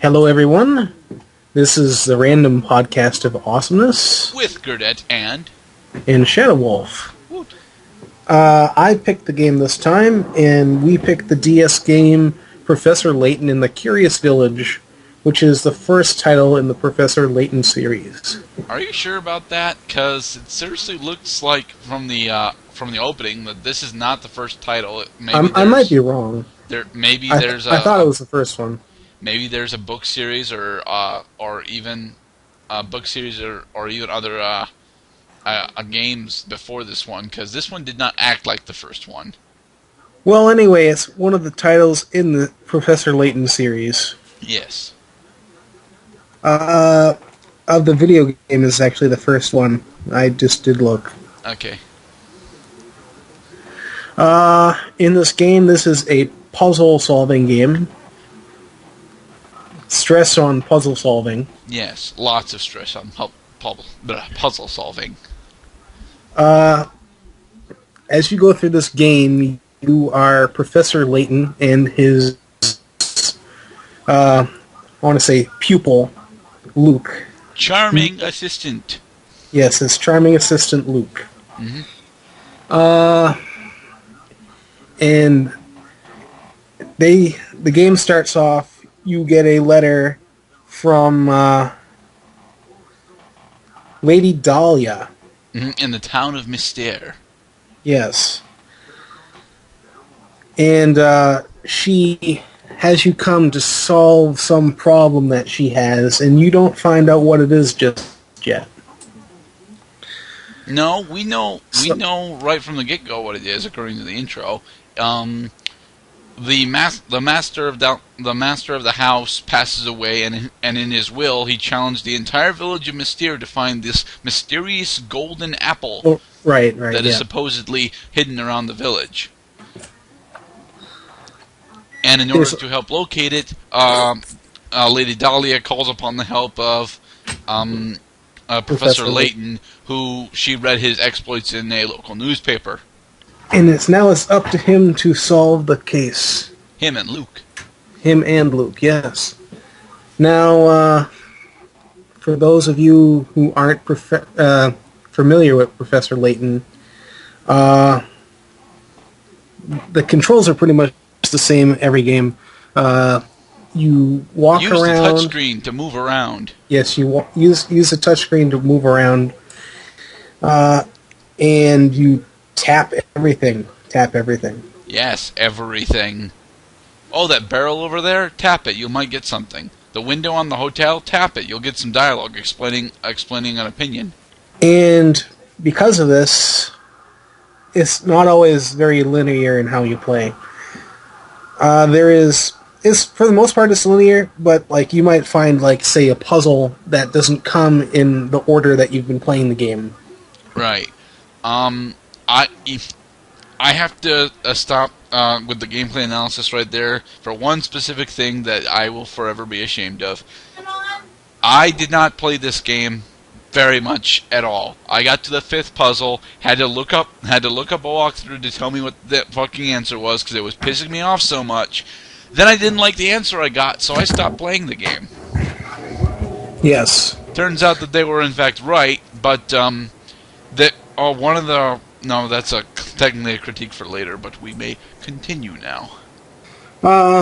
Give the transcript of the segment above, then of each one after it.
Hello, everyone. This is the random podcast of Awesomeness With Gurdette and Shadow Wolf. Woot. I picked the game this time, and we picked the DS game Professor Layton in the Curious Village, which is the first title in the Professor Layton series. Are you sure about that? Because it seriously looks like from the opening that this is not the first title. I might be wrong. I thought it was the first one. Maybe there's a book series or even a book series or even other games before this one, because this one did not act like the first one. Well, anyway, it's one of the titles in the Professor Layton series. Yes. Of the video game is actually the first one. I just did look. Okay. In this game, this is a puzzle-solving game. Stress on puzzle solving. Yes, lots of stress on puzzle solving. As you go through this game, you are Professor Layton and his, I want to say, pupil, Luke. Charming assistant. Yes, his charming assistant, Luke. Mm-hmm. And the game starts off. You get a letter from Lady Dahlia. In the town of Mystere. Yes. And she has you come to solve some problem that she has, and you don't find out what it is just yet. No, we know right from the get-go what it is, according to the intro. The master of the house passes away, and in his will he challenged the entire village of Mystere to find this mysterious golden apple that is supposedly hidden around the village. And in order to help locate it, Lady Dahlia calls upon the help of Professor Layton, who she read his exploits in a local newspaper. And it's up to him to solve the case. Him and Luke, yes. Now, for those of you who aren't familiar with Professor Layton, the controls are pretty much the same every game. You walk around. Use the touchscreen to move around. Yes, you use the touchscreen to move around, and you tap everything. Yes, everything. Oh, that barrel over there? Tap it. You might get something. The window on the hotel? Tap it. You'll get some dialogue explaining an opinion. And because of this, it's not always very linear in how you play. For the most part, it's linear, but like you might find, like, say, a puzzle that doesn't come in the order that you've been playing the game. Right. I have to stop with the gameplay analysis right there for one specific thing that I will forever be ashamed of. I did not play this game very much at all. I got to the 5th puzzle, had to look up a walkthrough to tell me what the fucking answer was because it was pissing me off so much. Then I didn't like the answer I got, so I stopped playing the game. Yes. Turns out that they were in fact right, but no, that's technically a critique for later, but we may continue now.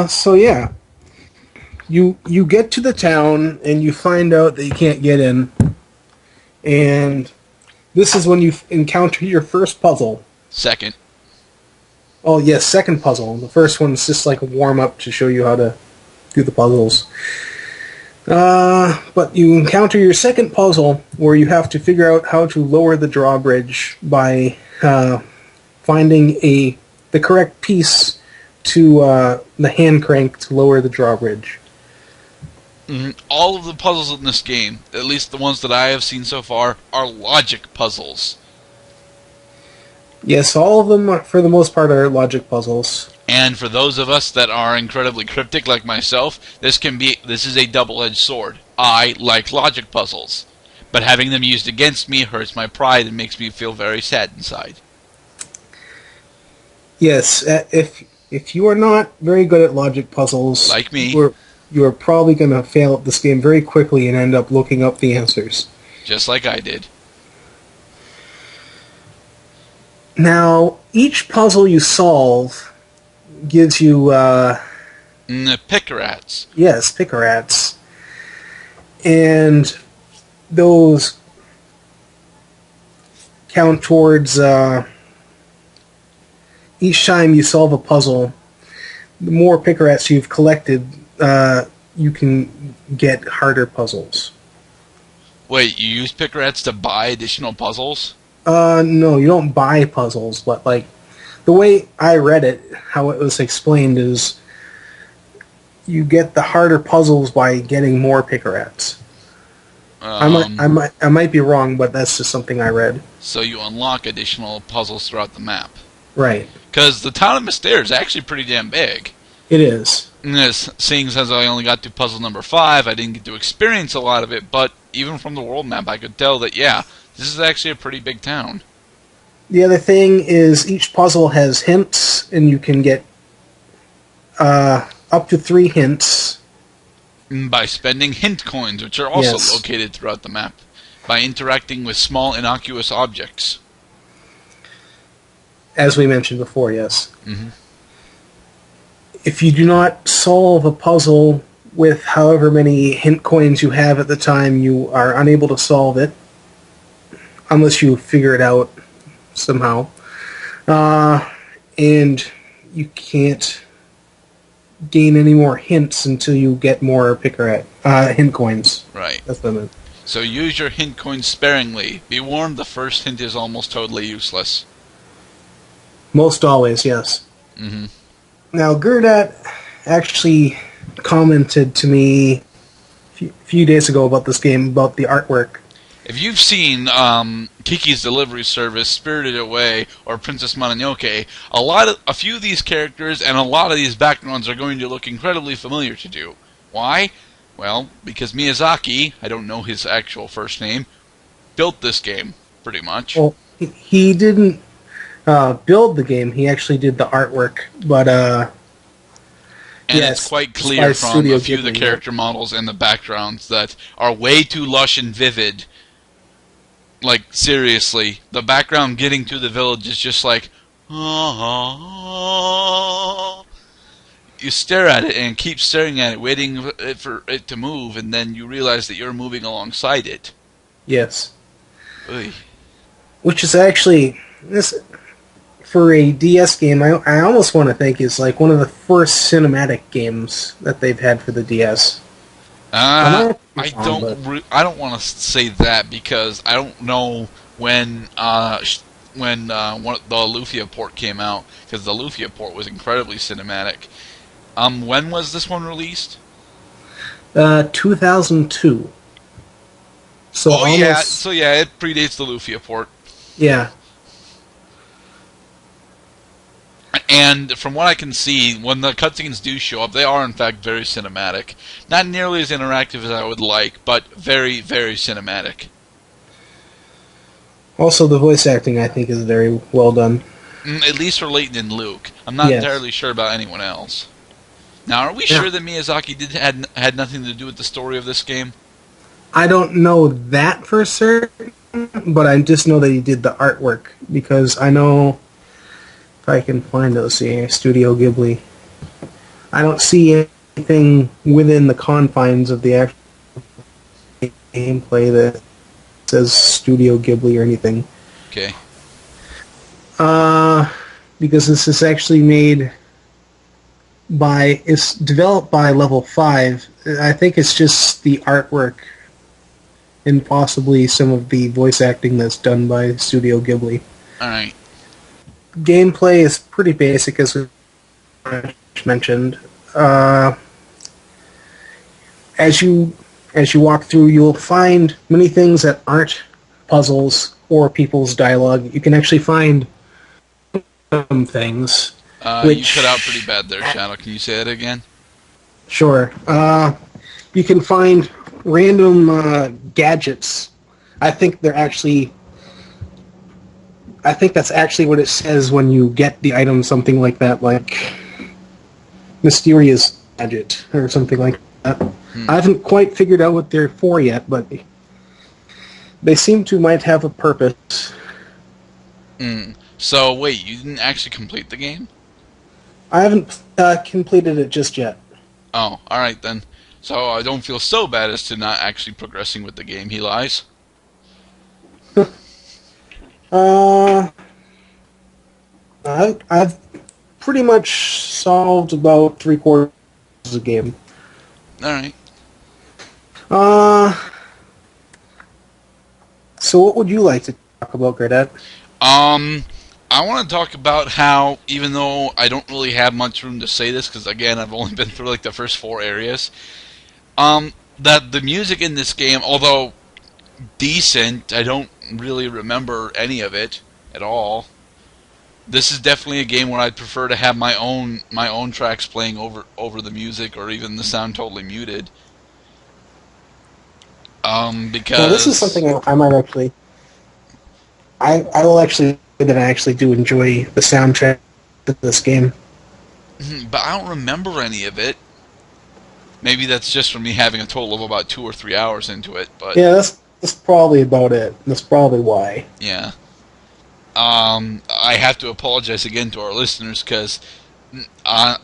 So yeah. You get to the town, and you find out that you can't get in. And this is when you encounter your first puzzle. Second. Oh, yes, second puzzle. The first one's just like a warm-up to show you how to do the puzzles. But you encounter your second puzzle, where you have to figure out how to lower the drawbridge by finding the correct piece to the hand crank to lower the drawbridge. Mm-hmm. All of the puzzles in this game, at least the ones that I have seen so far, are logic puzzles. Yes, all of them, for the most part, are logic puzzles. And for those of us that are incredibly cryptic like myself, this is a double-edged sword. I like logic puzzles, but having them used against me hurts my pride and makes me feel very sad inside. Yes, if you are not very good at logic puzzles, like me, you are probably going to fail at this game very quickly and end up looking up the answers. Just like I did. Now, each puzzle you solve gives you, Picarats. yes, picarats. And those count towards, each time you solve a puzzle, the more picarats you've collected, you can get harder puzzles. Wait, you use Picarats to buy additional puzzles? No, you don't buy puzzles, but like the way I read it, how it was explained is you get the harder puzzles by getting more picarats. I might be wrong, but that's just something I read. So you unlock additional puzzles throughout the map. Right. Because the town of Mystere is actually pretty damn big. It is. And seeing as I only got to puzzle number 5, I didn't get to experience a lot of it, but even from the world map I could tell that, yeah, this is actually a pretty big town. The other thing is each puzzle has hints, and you can get up to 3 hints. By spending hint coins, which are also Yes. located throughout the map. By interacting with small innocuous objects. As we mentioned before, yes. Mm-hmm. If you do not solve a puzzle with however many hint coins you have at the time, you are unable to solve it. Unless you figure it out somehow. And you can't gain any more hints until you get more hint coins. Right. That's what I meant. So use your hint coins sparingly. Be warned, the first hint is almost totally useless. Most always, yes. Mm-hmm. Now, Gerdat actually commented to me a few days ago about this game, about the artwork. If you've seen Kiki's Delivery Service, Spirited Away, or Princess Mononoke, a few of these characters and a lot of these backgrounds are going to look incredibly familiar to you. Why? Well, because Miyazaki, I don't know his actual first name, built this game, pretty much. Well, he didn't build the game. He actually did the artwork, but and yes, it's quite clear from Studio a few of the Ghibli, character models and the backgrounds that are way too lush and vivid. Like, seriously, the background getting to the village is just like, you stare at it and keep staring at it, waiting for it to move, and then you realize that you're moving alongside it. Yes. Oy. Which is actually, this for a DS game, I almost want to think is like one of the first cinematic games that they've had for the DS. I don't want to say that because I don't know when the Lufia port came out, because the Lufia port was incredibly cinematic. When was this one released? 2002. So oh yeah, so yeah, it predates the Lufia port. Yeah. And from what I can see, when the cutscenes do show up, they are in fact very cinematic. Not nearly as interactive as I would like, but very, very cinematic. Also, the voice acting, I think, is very well done. At least for Layton and Luke. I'm not entirely sure about anyone else. Now, are we sure that Miyazaki had nothing to do with the story of this game? I don't know that for certain, but I just know that he did the artwork, because I know... If I can find those here, Studio Ghibli. I don't see anything within the confines of the actual gameplay that says Studio Ghibli or anything. Okay. Because this is actually it's developed by Level 5. I think it's just the artwork and possibly some of the voice acting that's done by Studio Ghibli. Alright. Gameplay is pretty basic, as we mentioned. As you walk through, you'll find many things that aren't puzzles or people's dialogue. You can actually find some things. You cut out pretty bad there, Shadow. Can you say that again? Sure. You can find random gadgets. I think that's actually what it says when you get the item, something like that, like mysterious gadget or something like I haven't quite figured out what they're for yet, but they seem to might have a purpose. So, wait, you didn't actually complete the game? I haven't completed it just yet. Oh, alright then. So I don't feel so bad as to not actually progressing with the game, he lies. I've pretty much solved about 3/4 of the game. Alright. So what would you like to talk about, Gradette? I want to talk about how, even though I don't really have much room to say this, because again, I've only been through like the first 4 areas, that the music in this game, although decent, I don't really remember any of it at all. This is definitely a game where I'd prefer to have my own tracks playing over the music, or even the sound totally muted. Because Well, this is something I might actually. I will actually say that I actually do enjoy the soundtrack of this game. but I don't remember any of it. Maybe that's just from me having a total of about 2 or 3 hours into it, but Yeah, that's probably about it. That's probably why. yeah. I have to apologize again to our listeners because I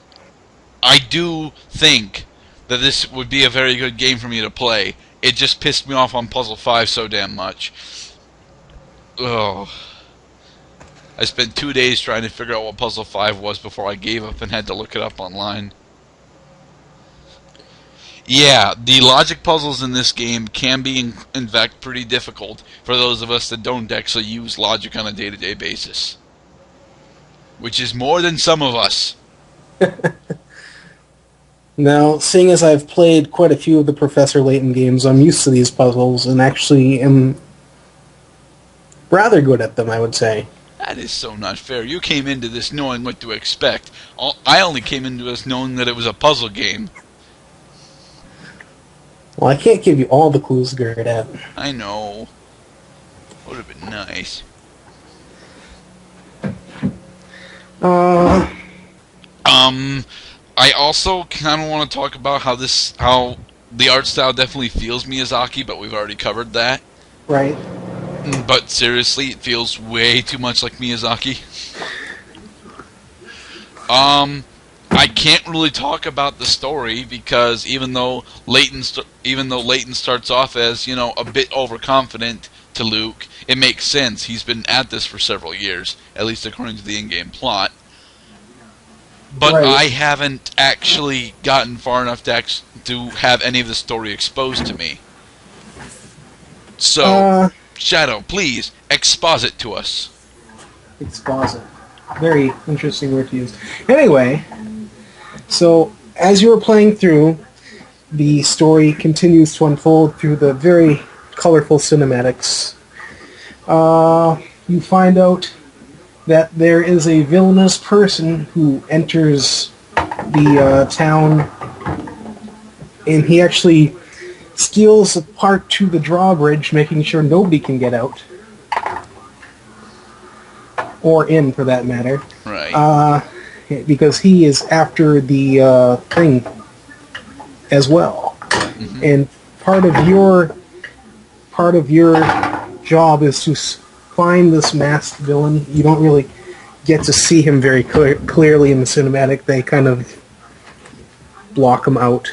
do think that this would be a very good game for me to play. It just pissed me off on Puzzle 5 so damn much. Ugh. I spent 2 days trying to figure out what Puzzle 5 was before I gave up and had to look it up online. Yeah, the logic puzzles in this game can be, in fact, pretty difficult for those of us that don't actually use logic on a day-to-day basis. Which is more than some of us. Now, seeing as I've played quite a few of the Professor Layton games, I'm used to these puzzles and actually am rather good at them, I would say. That is so not fair. You came into this knowing what to expect. I only came into this knowing that it was a puzzle game. Well, I can't give you all the clues, Gerdette. I know. Would have been nice. I also kind of want to talk about how the art style definitely feels Miyazaki, but we've already covered that. Right. But seriously, it feels way too much like Miyazaki. I can't really talk about the story because even though Layton starts off as, a bit overconfident to Luke, it makes sense. He's been at this for several years, at least according to the in-game plot. But Right. I haven't actually gotten far enough to have any of the story exposed to me. So, Shadow, please, exposit to us. Exposit. Very interesting word to use. Anyway, so as you were playing through, the story continues to unfold through the very colorful cinematics. You find out that there is a villainous person who enters the town, and he actually steals a part to the drawbridge, making sure nobody can get out. Or in, for that matter. Right. Because he is after the thing as well. Mm-hmm. And part of your job is to find this masked villain. You don't really get to see him very clearly in the cinematic. They kind of block him out.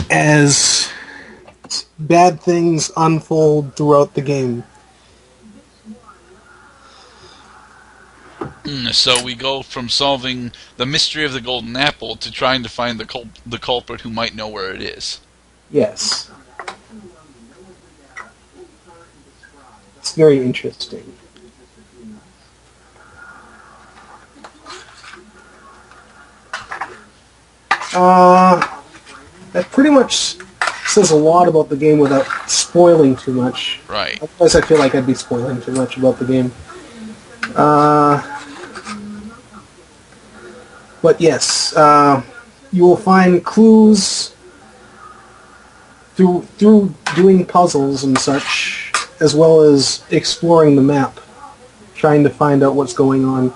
As bad things unfold throughout the game. So we go from solving the mystery of the golden apple to trying to find the culprit who might know where it is. Yes. It's very interesting. That pretty much says a lot about the game without spoiling too much. Right. Otherwise I feel like I'd be spoiling too much about the game. But yes, you will find clues through doing puzzles and such, as well as exploring the map, trying to find out what's going on.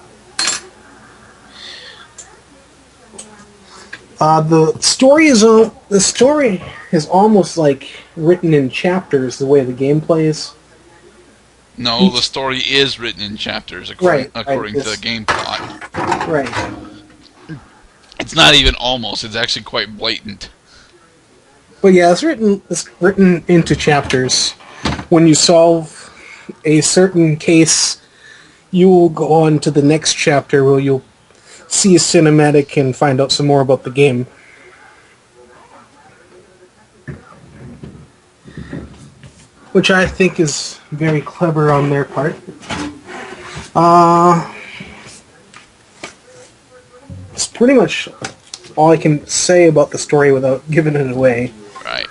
The story is almost like written in chapters. The way the game plays. No, the story is written in chapters Right, according to the game plot. right. It's not even almost. It's actually quite blatant. But yeah, it's written into chapters. When you solve a certain case, you will go on to the next chapter where you'll see a cinematic and find out some more about the game. Which I think is very clever on their part. It's pretty much all I can say about the story without giving it away. Right.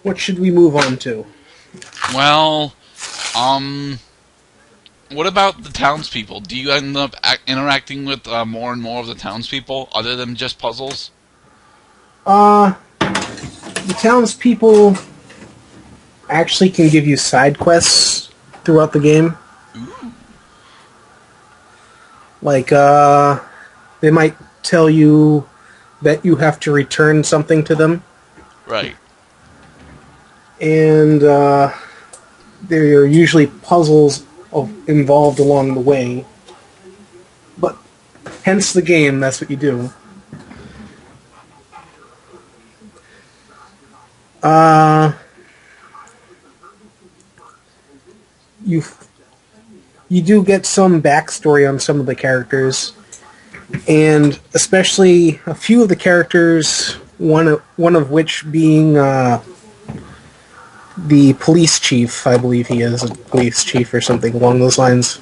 What should we move on to? Well, what about the townspeople? Do you end up interacting with more and more of the townspeople other than just puzzles? The townspeople actually can give you side quests throughout the game. Ooh. Like, they might tell you that you have to return something to them. Right. And, there are usually puzzles involved along the way. But, hence the game, that's what you do. You do get some backstory on some of the characters, and especially a few of the characters, one of which being the police chief. I believe he is a police chief or something along those lines.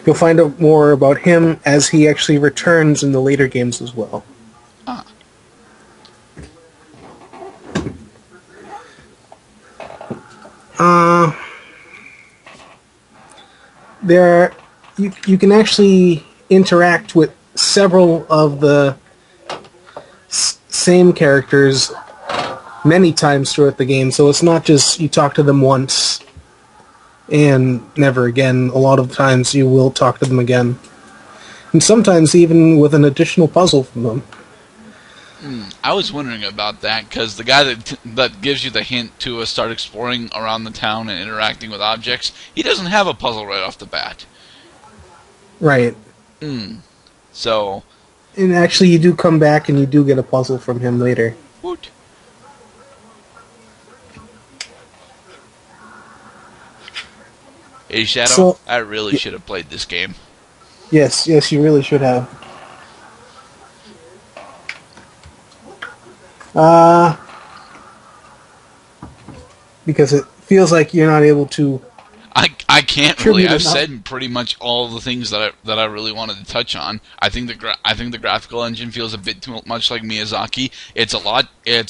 You'll find out more about him as he actually returns in the later games as well. Ah. You can actually interact with several of the same characters many times throughout the game, so it's not just you talk to them once and never again. A lot of times you will talk to them again, and sometimes even with an additional puzzle from them. I was wondering about that because the guy that gives you the hint to start exploring around the town and interacting with objects, he doesn't have a puzzle right off the bat. Right. So. And actually, you do come back and you do get a puzzle from him later. Woot. Hey, Shadow, so, I really should have played this game. Yes, you really should have. Because it feels like you're not able to. I can't really. I've said pretty much all the things that I really wanted to touch on. I think the graphical engine feels a bit too much like Miyazaki. It's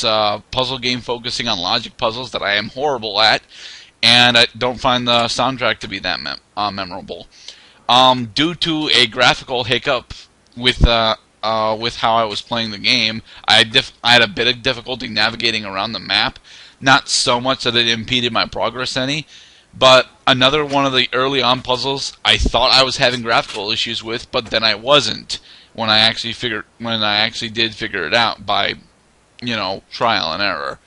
a puzzle game focusing on logic puzzles that I am horrible at, and I don't find the soundtrack to be that memorable. Due to a graphical hiccup with how I was playing the game, I had a bit of difficulty navigating around the map. Not so much that it impeded my progress any, but another one of the early on puzzles I thought I was having graphical issues with, but then I wasn't when I actually did figure it out by, trial and error.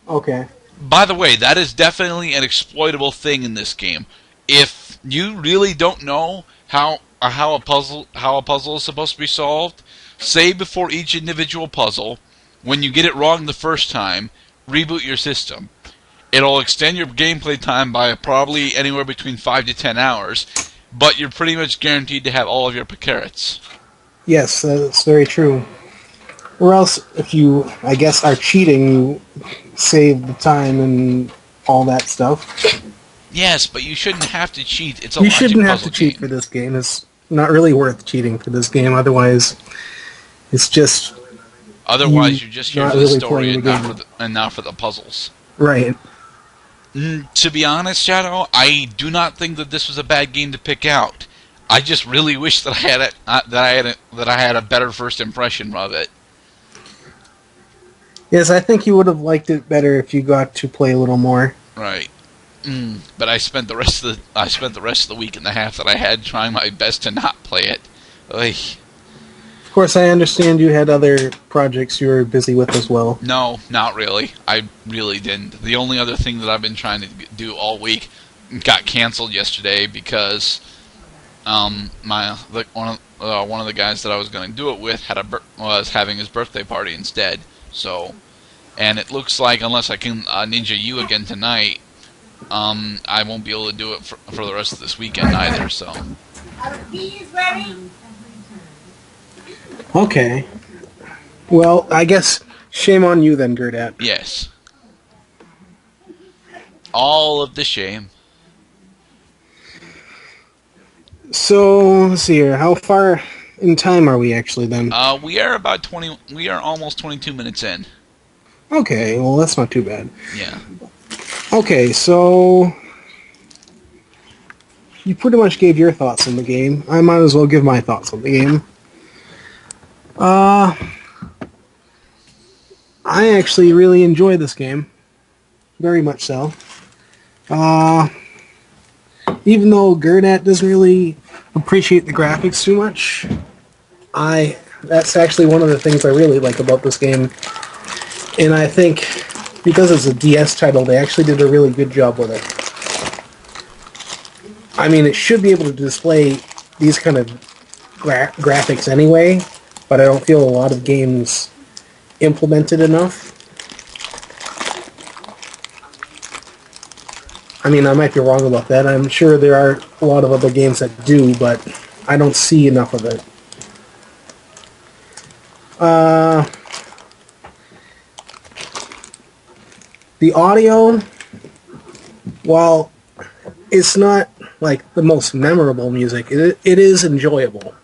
Okay. By the way, that is definitely an exploitable thing in this game. If you really don't know how a puzzle is supposed to be solved, say before each individual puzzle, when you get it wrong the first time, reboot your system. It'll extend your gameplay time by probably anywhere between 5 to 10 hours, but you're pretty much guaranteed to have all of your carrots. Yes, that's very true. Or else, if you, I guess, are cheating, you save the time and all that stuff. Yes, but you shouldn't have to cheat. It's a You logic shouldn't have puzzle to cheat game. for this game. It's not really worth cheating for this game. Otherwise, it's just... Otherwise, you're just here for the really story the and not for the puzzles. Right. To be honest, Shadow, I do not think that this was a bad game to pick out. I just really wish that I had a better first impression of it. Yes, I think you would have liked it better if you got to play a little more. Right. But I spent the rest of the week and a half that I had trying my best to not play it. Oy. Of course, I understand you had other projects you were busy with as well. No, not really. I really didn't. The only other thing that I've been trying to do all week got canceled yesterday because one of the guys that I was going to do it with was having his birthday party instead. So, and it looks like unless I can Ninja U again tonight, I won't be able to do it for the rest of this weekend either. So. Are the peas ready? Okay. Well, I guess shame on you then, Gerdat. Yes. All of the shame. So, let's see here. How far in time are we actually then? We are about 20. We are almost 22 minutes in. Okay, well that's not too bad. Yeah. Okay, so you pretty much gave your thoughts on the game. I might as well give my thoughts on the game. I actually really enjoy this game. Very much so. Even though Gerdat doesn't really appreciate the graphics too much, that's actually one of the things I really like about this game. And I think because it's a DS title, they actually did a really good job with it. I mean, it should be able to display these kind of graphics anyway, but I don't feel a lot of games implemented enough. I mean, I might be wrong about that. I'm sure there are a lot of other games that do, but I don't see enough of it. The audio, while it's not like the most memorable music, it is enjoyable.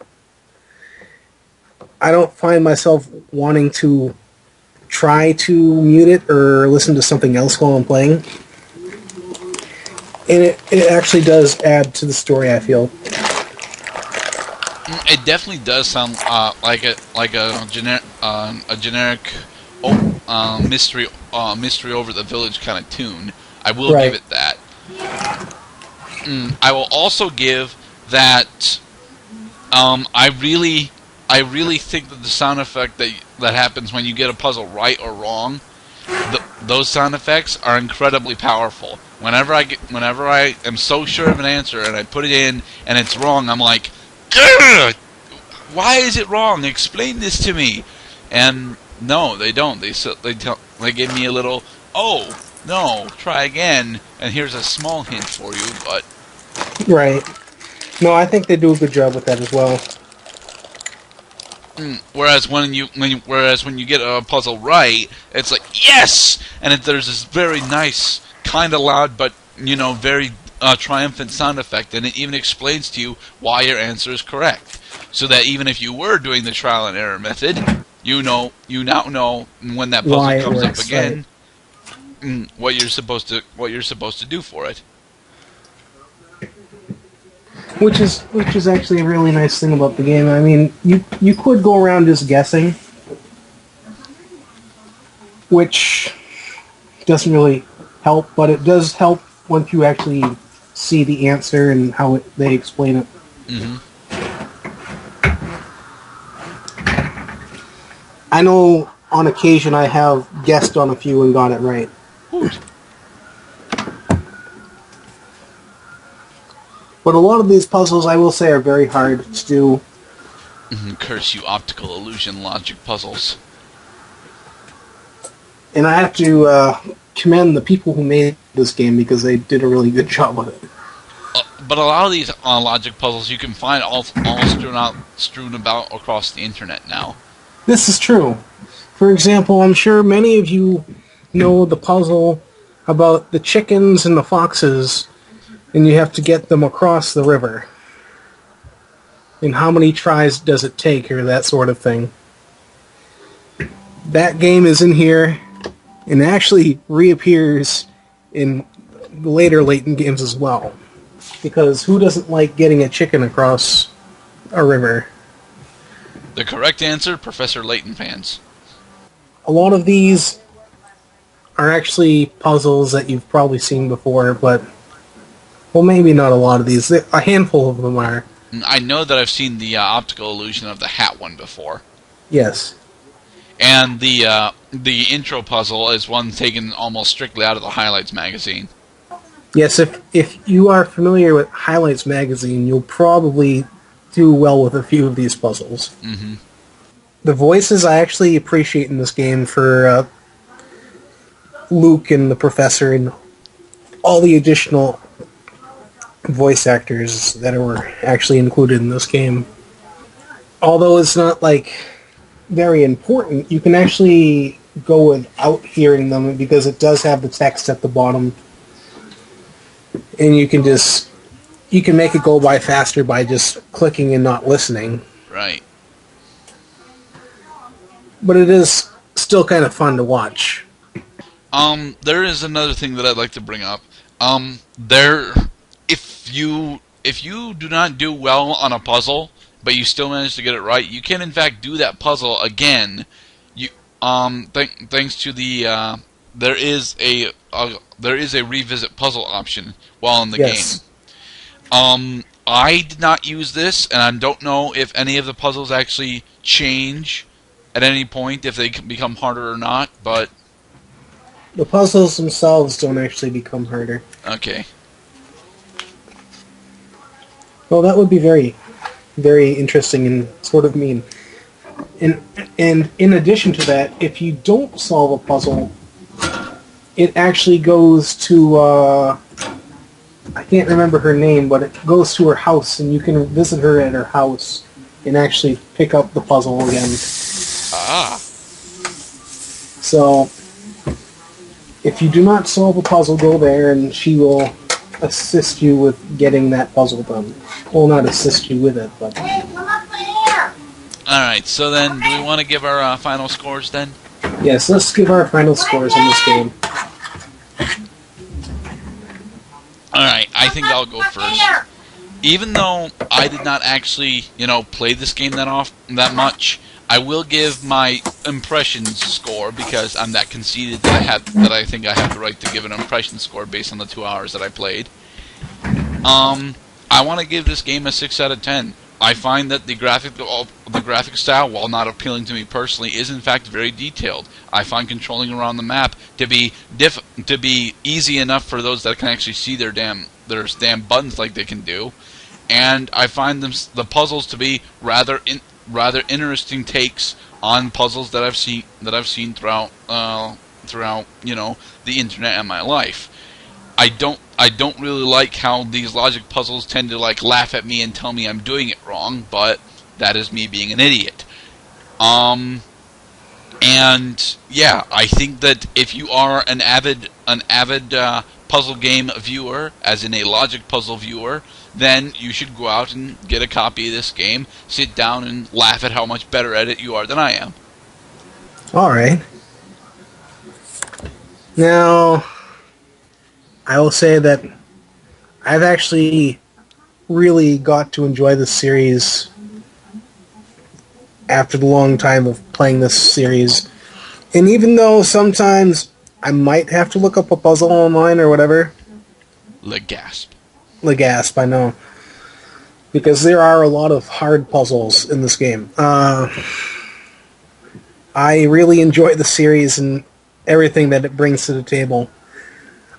I don't find myself wanting to try to mute it or listen to something else while I'm playing. And it actually does add to the story, I feel. It definitely does sound like a generic mystery over the village kind of tune. I will give it that. I will also give that. I really think that the sound effect that happens when you get a puzzle right or wrong, those sound effects are incredibly powerful. Whenever I am so sure of an answer and I put it in and it's wrong, I'm like, "Grr! Why is it wrong? Explain this to me." And no, they don't. They give me a little, "Oh no, try again," and here's a small hint for you. But right, no, I think they do a good job with that as well. Whereas when you get a puzzle right, it's like yes, and there's this very nice, kind of loud, but very triumphant sound effect, and it even explains to you why your answer is correct, so that even if you were doing the trial and error method, you now know when that puzzle comes up again, right, what you're supposed to do for it. Which is actually a really nice thing about the game. I mean, you could go around just guessing, which doesn't really help, but it does help once you actually see the answer and how they explain it. Mm-hmm. I know on occasion I have guessed on a few and got it right. But a lot of these puzzles, I will say, are very hard to do. Curse you, optical illusion logic puzzles. And I have to commend the people who made this game because they did a really good job with it. But a lot of these logic puzzles you can find all strewn about across the internet now. This is true. For example, I'm sure many of you know the puzzle about the chickens and the foxes, and you have to get them across the river. And how many tries does it take, or that sort of thing. That game is in here, and actually reappears in later Layton games as well. Because who doesn't like getting a chicken across a river? The correct answer, Professor Layton fans. A lot of these are actually puzzles that you've probably seen before, but Well, maybe not a lot of these. A handful of them are. I know that I've seen the optical illusion of the hat one before. Yes. And the intro puzzle is one taken almost strictly out of the Highlights magazine. Yes, if you are familiar with Highlights magazine, you'll probably do well with a few of these puzzles. Mm-hmm. The voices I actually appreciate in this game for Luke and the Professor and all the additional voice actors that were actually included in this game. Although it's not, like, very important, you can actually go without hearing them because it does have the text at the bottom. And you can make it go by faster by just clicking and not listening. Right. But it is still kind of fun to watch. There is another thing that I'd like to bring up. If you do not do well on a puzzle, but you still manage to get it right, you can in fact do that puzzle again. Thanks to the there is a revisit puzzle option while in the game. I did not use this, and I don't know if any of the puzzles actually change at any point, if they become harder or not, but the puzzles themselves don't actually become harder. Okay. Well, that would be very, very interesting and sort of mean. And in addition to that, if you don't solve a puzzle, it actually goes to, I can't remember her name, but it goes to her house, and you can visit her at her house and actually pick up the puzzle again. Ah. So, if you do not solve a puzzle, go there, and she will assist you with getting that puzzle done. Well, not assist you with it, but... Hey, come up here! Alright, so then, do we want to give our final scores then? Yes, let's give our final scores in this game. Alright, I think I'll go first. Even though I did not actually, play this game that much, I will give my impressions score because I'm that conceited that I think I have the right to give an impression score based on the 2 hours that I played. I want to give this game a 6 out of 10. I find that the graphic style, while not appealing to me personally, is in fact very detailed. I find controlling around the map to be easy enough for those that can actually see their damn buttons like they can do, and I find the puzzles to be rather interesting takes on puzzles that I've seen throughout the internet and my life. I don't really like how these logic puzzles tend to laugh at me and tell me I'm doing it wrong, but that is me being an idiot. And yeah, I think that if you are an avid puzzle game viewer, as in a logic puzzle viewer, then you should go out and get a copy of this game, sit down and laugh at how much better at it you are than I am. Alright. Now, I will say that I've actually really got to enjoy this series after the long time of playing this series. And even though sometimes I might have to look up a puzzle online or whatever. Legasp, I know. Because there are a lot of hard puzzles in this game. I really enjoy the series and everything that it brings to the table.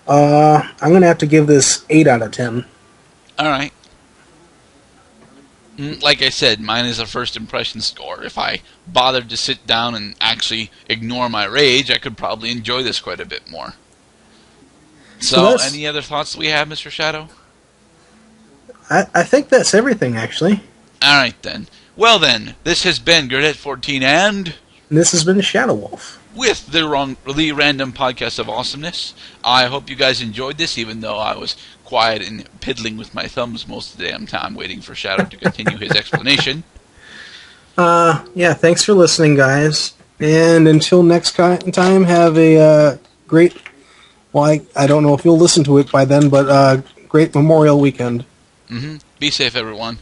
I'm going to have to give this 8 out of 10. Alright. Like I said, mine is a first impression score. If I bothered to sit down and actually ignore my rage, I could probably enjoy this quite a bit more. So any other thoughts we have, Mr. Shadow? I think that's everything, actually. Alright then. Well then, this has been Gurdette14 and this has been Shadow Wolf. With the random podcast of awesomeness. I hope you guys enjoyed this, even though I was quiet and piddling with my thumbs most of the damn time, waiting for Shadow to continue his explanation. Yeah, thanks for listening, guys. And until next time, have a great... Well, I don't know if you'll listen to it by then, but great Memorial Weekend. Be safe, everyone.